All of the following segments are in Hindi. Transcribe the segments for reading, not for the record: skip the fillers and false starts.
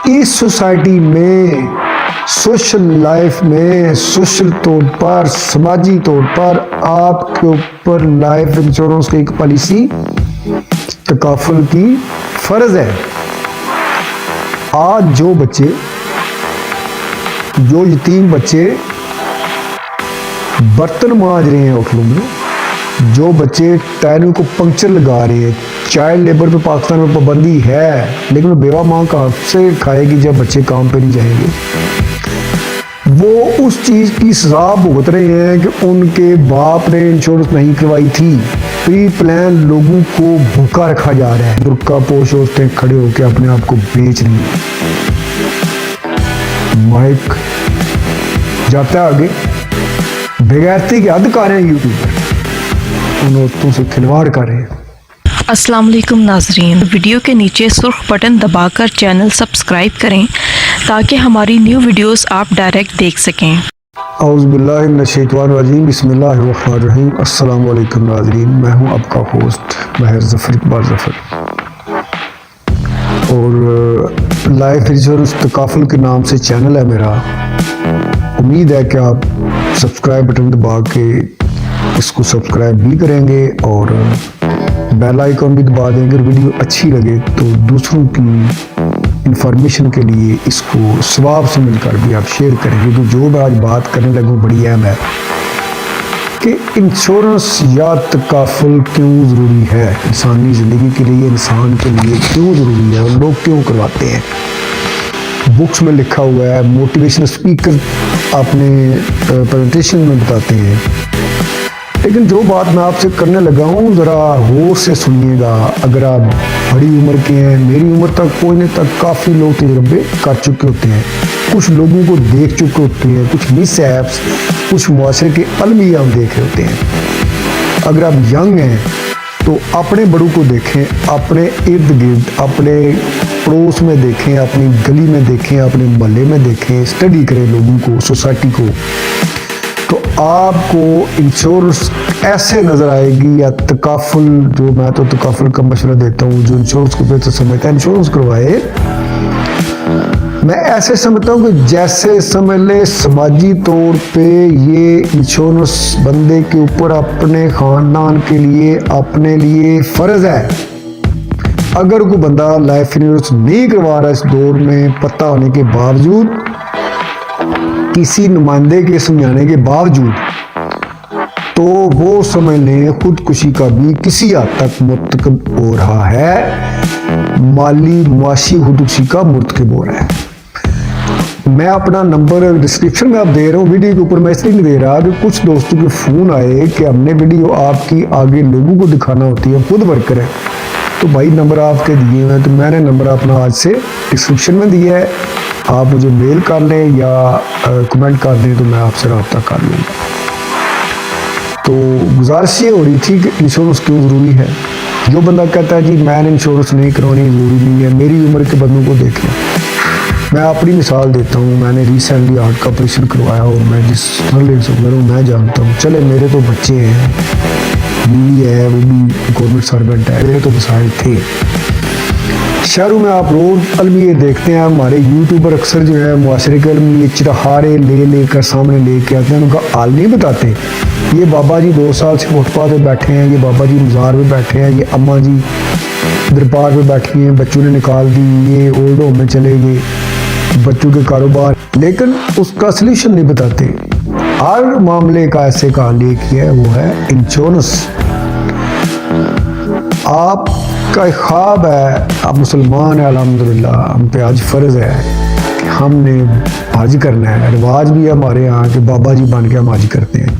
इस सोसाइटी में, सोशल लाइफ में, सोशल तौर पर, समाजी तौर पर आपके ऊपर लाइफ इंश्योरेंस की एक पॉलिसी तकाफुल की फर्ज है। आज जो बच्चे, जो यतीम बच्चे बर्तन मांज रहे हैं होटलों में, जो बच्चे टायरों को पंक्चर लगा रहे हैं, चाइल्ड लेबर पे पाकिस्तान में पाबंदी है, लेकिन बेवा माँ कहाँ से खाएगी जब बच्चे काम पे नहीं जाएंगे। वो उस चीज़ की सजा भुगत रहे हैं कि उनके बाप ने इंश्योरेंस नहीं करवाई थी। प्री प्लान लोगों को भूखा रखा जा रहा है। बुर्का पोश औरतें खड़े होकर अपने आप को बेच रही हैं। माइक जाता है आगे, बेगैरती की हद कर रहे हैं यूट्यूबर, उन औरतों से खिलवाड़ कर रहे हैं। अस्सलाम वालेकुम नाजरीन, वीडियो के नीचे सुर्ख बटन दबाकर चैनल सब्सक्राइब करें ताकि हमारी न्यू वीडियोस आप डायरेक्ट देख सकें। औज़ुबिल्लाहि मिनश्शैतानिर्रजीम, बिस्मिल्लाहिर्रहमानिर्रहीम। अस्सलाम वालेकुम नाजरीन, मैं हूं आपका होस्ट महर ज़फ़र इक़बाल ज़फ़र, और लाइफ इंश्योरेंस तकाफुल के नाम से चैनल है मेरा। उम्मीद है कि आप सब्सक्राइब बटन दबा के इसको सब्सक्राइब भी करेंगे और बेल आइकन भी दबा देंगे। अगर वीडियो अच्छी लगे तो दूसरों की इंफॉर्मेशन के लिए इसको सवाब से मिलकर भी आप शेयर करेंगे। तो जो मैं आज बात करने लगूँ बड़ी अहम है कि इंश्योरेंस या तकाफुल क्यों ज़रूरी है इंसानी ज़िंदगी के लिए, इंसान के लिए क्यों ज़रूरी है और लोग क्यों करवाते हैं। बुक्स में लिखा हुआ है, मोटिवेशनल स्पीकर अपने प्रेजेंटेशन में बताते हैं, लेकिन जो बात मैं आपसे करने लगा हूँ ज़रा गौर से सुनिएगा। अगर आप बड़ी उम्र के हैं, मेरी उम्र तक पहुँचने तक काफ़ी लोग तजुर्बे कर चुके होते हैं, कुछ लोगों को देख चुके होते हैं, कुछ मिस ऐप्स, कुछ मुआशरे के अलमिया देख रहे होते हैं। अगर आप यंग हैं तो अपने बड़ों को देखें, अपने इर्द गिर्द, अपने पड़ोस में देखें, अपनी गली में देखें, अपने मोहल्ले में देखें, स्टडी करें लोगों को, सोसाइटी को, तो आपको इंश्योरेंस ऐसे नज़र आएगी। या तकाफुल, जो मैं तो तकाफुल का मशवरा देता हूँ, जो इंश्योरेंस को बेहतर समझता है इंश्योरेंस करवाए। मैं ऐसे समझता हूँ कि जैसे समझ ले समाजी तौर पे ये इंश्योरेंस बंदे के ऊपर अपने ख़ानदान के लिए, अपने लिए फ़र्ज़ है। अगर कोई बंदा लाइफ इंश्योरेंस नहीं करवा रहा इस दौर में, पता होने के बावजूद, किसी नुमाइंदे के समझाने के बावजूद, तो वो समझ लें खुदकुशी का भी किसी हद तक मुर्तकब हो रहा है, माली मुआशी खुदकुशी का मुर्तकब हो रहा है। मैं अपना नंबर डिस्क्रिप्शन में आप दे रहा हूँ, वीडियो के ऊपर मैं इसलिए नहीं दे रहा कि कुछ दोस्तों के फ़ोन आए कि हमने वीडियो आपकी आगे लोगों को दिखाना होती है, खुद वर्कर है, तो भाई नंबर आपके दिए हुए हैं, तो मैंने नंबर अपना आज से डिस्क्रिप्शन में दिया है। आप मुझे मेल कर लें या कमेंट कर दें तो मैं आपसे रब्ता कर लूँगा। तो गुजारिश ये हो रही थी कि इंश्योरेंस क्यों ज़रूरी है। जो बंदा कहता है जी मैंने इंश्योरेंस नहीं करवानी, ज़रूरी नहीं है, मेरी उम्र के बंदों को देख लें। मैं अपनी मिसाल देता हूँ, मैंने रिसेंटली हार्ट का ऑपरेशन करवाया और मैं जिस तरह से हूँ मैं जानता हूँ। चले मेरे तो बच्चे हैं, बीवी है, वो भी गवर्नमेंट सर्वेंट है, मेरे तो मसाइल थे। शहरों में आप रोज़ अलमिए देखते हैं, हमारे यूट्यूबर अक्सर जो है मुआशरे के अलमिए चिरहारे लेकर सामने लेके आते हैं, उनका हाल नहीं बताते। ये बाबा जी 2 साल से फुटपाथ पे बैठे हैं, ये बाबा जी मज़ार पे बैठे हैं, ये अम्मा जी दरबार पे बैठी हैं, बच्चों ने निकाल दी, ये ओल्ड होम में चले गए, बच्चों के कारोबार, लेकिन उसका सल्यूशन नहीं बताते। हर मामले का ऐसे का हल एक ही है, वो है इंश्योरेंस। आपका एक ख्वाब है, आप मुसलमान हैं, अल्हम्दुलिल्लाह हम पे आज फ़र्ज़ है कि हमने हज करना है। रिवाज भी है हमारे यहाँ के बाबा जी बन के हम हज करते हैं,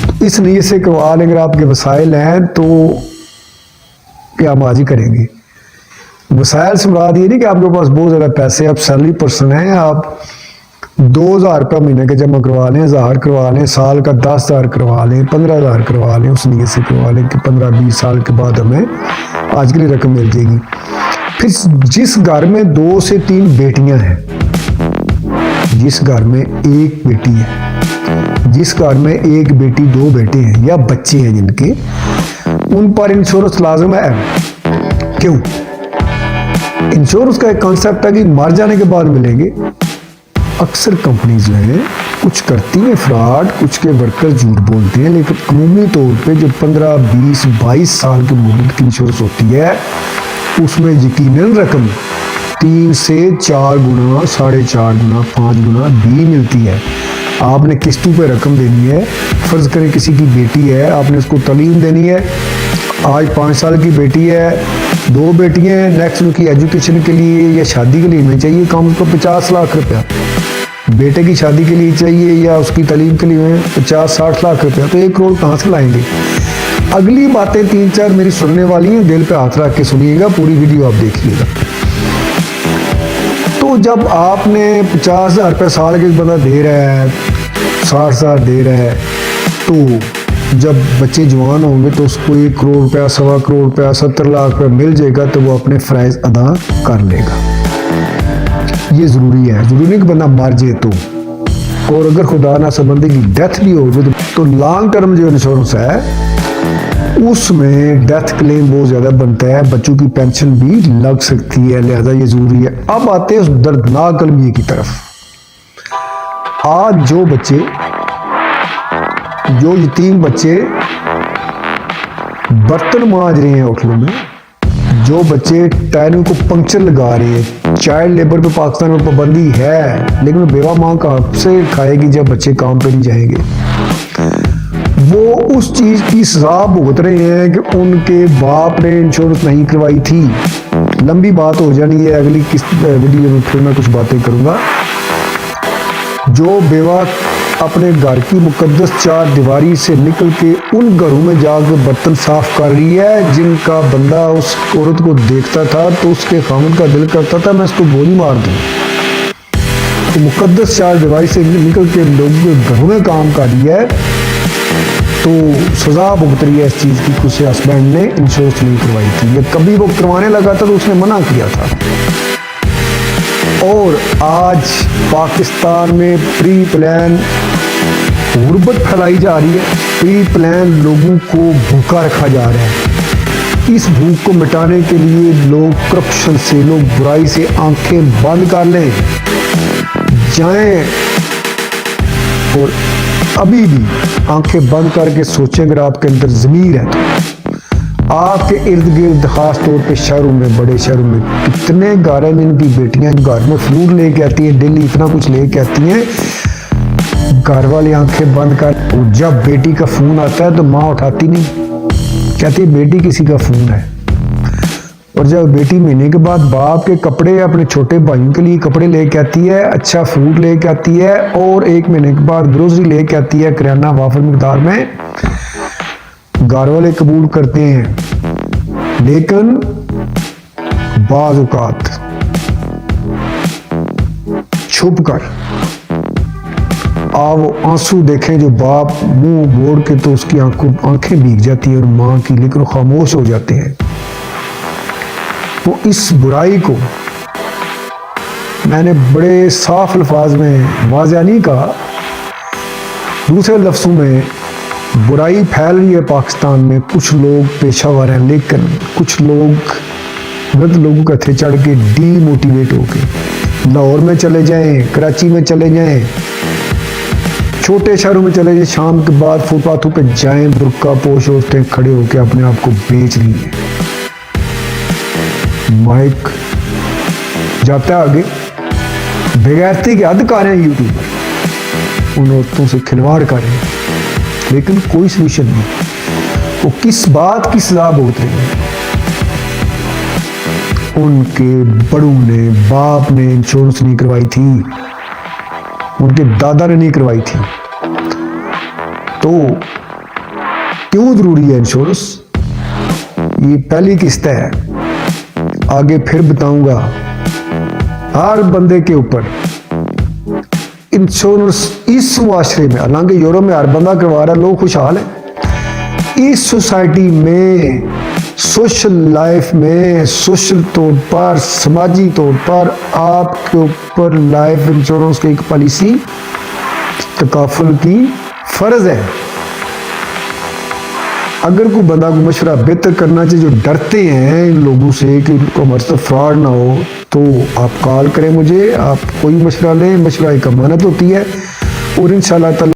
तो इस नीयत से करवा लें। अगर आपके वसाइल हैं तो क्या हम हज करेंगे। वसाइल से मुराद ये नहीं कि आपके पास बहुत ज़्यादा पैसे, आप सैलरी पर्सन हैं, आप 2000 रुपये महीने के जमा करवा लें, 1000 करवा लें, साल का 10,000 करवा लें, 15,000 करवा लें, उस नीयत से करवा लें कि 15-20 साल के बाद हमें आज के लिए रकम मिल जाएगी। फिर जिस घर में 2 से 3 बेटियां हैं, जिस घर में एक बेटी है, जिस घर में एक बेटी 2 बेटे हैं या बच्चे हैं जिनके, उन पर इंश्योरेंस लाजम है। क्यों? इंश्योरेंस का एक कॉन्सेप्ट है कि मर जाने के बाद मिलेंगे। अक्सर कंपनीज जो है कुछ करती हैं फ्रॉड, कुछ के वर्कर झूठ बोलते हैं, लेकिन अमूमी तौर पे जो 15, 20, 22 साल की मुद्दत की इंश्योरेंस होती है उसमें यकीनन रकम 3 से 4 गुना, 4.5 गुना, 5 गुना भी मिलती है। आपने किस्तों पे रकम देनी है। फर्ज करें किसी की बेटी है, आपने उसको तालीम देनी है। आज 5 साल की बेटी है, 2 बेटियां हैं, नेक्स्ट उनकी एजुकेशन के लिए या शादी के लिए हमें चाहिए कम से कम 50 लाख रुपया। बेटे की शादी के लिए चाहिए या उसकी तालीम के लिए 50-60 लाख रुपया, तो 1 करोड़ कहाँ से लाएंगे। अगली बातें 3-4 मेरी सुनने वाली हैं, दिल पे हाथ रख के सुनिएगा, पूरी वीडियो आप देखिएगा। तो जब आपने 50,000 रुपये साल के बंदा दे रहा है, 60,000 दे रहा है, तो जब बच्चे जवान होंगे तो उसको 1 करोड़ रुपया, 1.25 करोड़ रुपया, 70 लाख रुपया मिल जाएगा, तो वो अपने फ़राइज़ अदा कर लेगा। ये ज़रूरी है, ज़रूरी नहीं कि बंदा मर जाए तो। और अगर खुदा ना बंदे की डेथ भी हो तो लॉन्ग टर्म जो इंश्योरेंस है उसमें डेथ क्लेम बहुत ज़्यादा बनता है, बच्चों की पेंशन भी लग सकती है, लिहाजा ये ज़रूरी है। अब आते हैं उस दर्दनाक अलमिया की तरफ। आज जो यतीम बच्चे बर्तन मांज रहे हैं होटलों में, जो बच्चे टायरों को पंक्चर लगा रहे हैं, चाइल्ड लेबर पे पाकिस्तान में पाबंदी है, लेकिन बेवा माँ कहाँ से खाएगी जब बच्चे काम पे नहीं जाएंगे। वो उस चीज़ की सजा भुगत रहे हैं कि उनके बाप ने इंश्योरेंस नहीं करवाई थी। लंबी बात हो जानी है, अगली किस वीडियो में फिर मैं कुछ बातें करूँगा। जो बेवा अपने घर की मुकद्दस 4 दीवारी से निकल के उन घरों में जाकर बर्तन साफ कर रही है, जिनका बंदा उस औरत को देखता था तो उसके खामन का दिल करता था मैं इसको गोली मार दूं। तो मुकद्दस 4 दीवारी से निकल के लोगों के घरों में काम कर रही है, तो सजा भुगत रही है इस चीज़ की। उसके हस्बैंड ने इंश्योरेंस नहीं करवाई थी, या कभी वो करवाने लगा था तो उसने मना किया था। और आज पाकिस्तान में प्री प्लान गुर्बत फैलाई जा रही है, प्री प्लान लोगों को भूखा रखा जा रहा है। इस भूख को मिटाने के लिए लोग करप्शन से, लोग बुराई से आंखें बंद कर लें जाएं, और अभी भी आंखें बंद करके सोचें, अगर आपके अंदर ज़मीर है तो आपके इर्द गिर्द खास तौर पे शहरों में, बड़े शहरों में कितने घर हैं जिनकी बेटियां घर में फ्रूट लेके आती हैं, डेली इतना कुछ लेके आती हैं, घर वाली आंखें बंद कर। और जब बेटी का फोन आता है तो माँ उठाती नहीं, कहती है बेटी किसी का फोन है। और जब बेटी महीने के बाद बाप के कपड़े, अपने छोटे भाइयों के लिए कपड़े लेके आती है, अच्छा फ्रूट लेके आती है, और 1 महीने के बाद ग्रोसरी लेके आती है किराना वाफर मिकदार में, घर वाले कबूल करते हैं। लेकिन बाज़ औक़ात छुप कर आप आंसू देखें जो बाप मुंह मोड़ के, तो उसकी आंखें भीग जाती है और माँ की, लेकिन खामोश हो जाते हैं। तो इस बुराई को मैंने बड़े साफ अल्फाज में वाज़ेह नहीं कहा, दूसरे लफ्ज़ों में बुराई फैल रही है पाकिस्तान में। कुछ लोग पेशावर हैं, लेकिन कुछ लोग गलत लोगों के हथे चढ़ के डीमोटिवेट होके लाहौर में चले जाएं, कराची में चले जाएं, छोटे शहरों में चले जाएं, शाम के बाद फुटपाथों पे जाएं, बुर्का पोश औरतें खड़े होकर अपने आप को बेच रही हैं। माइक जाता है आगे, बेगैरती के हद कर रहे हैं यूट्यूबर, उन औरतों से खिलवाड़ कर रहे हैं, लेकिन कोई सोल्यूशन नहीं। वो किस बात की सजा भुगत रहे हैं? उनके बड़ों ने, बाप ने इंश्योरेंस नहीं करवाई थी, उनके दादा ने नहीं करवाई थी। तो क्यों जरूरी है इंश्योरेंस? ये पहली किस्त है, आगे फिर बताऊंगा। हर बंदे के ऊपर इंश्योरेंस इस मुआशरे में, हालांकि यूरोप में हर बंदा करवा रहा है, लोग खुशहाल हैं। इस सोसाइटी में, सोशल लाइफ में, सोशल तौर पर, समाजी तौर पर आपके ऊपर लाइफ इंश्योरेंस की एक पॉलिसी तकाफुल की फर्ज है। अगर कोई बंदा को मशवरा बेहतर करना चाहिए, जो डरते हैं इन लोगों से कि उनको हमारे साथ फ्रॉड ना हो, तो आप कॉल करें मुझे, आप कोई मशवरा लें, मशवरा एक अमानत होती है और इंशाअल्लाह ताला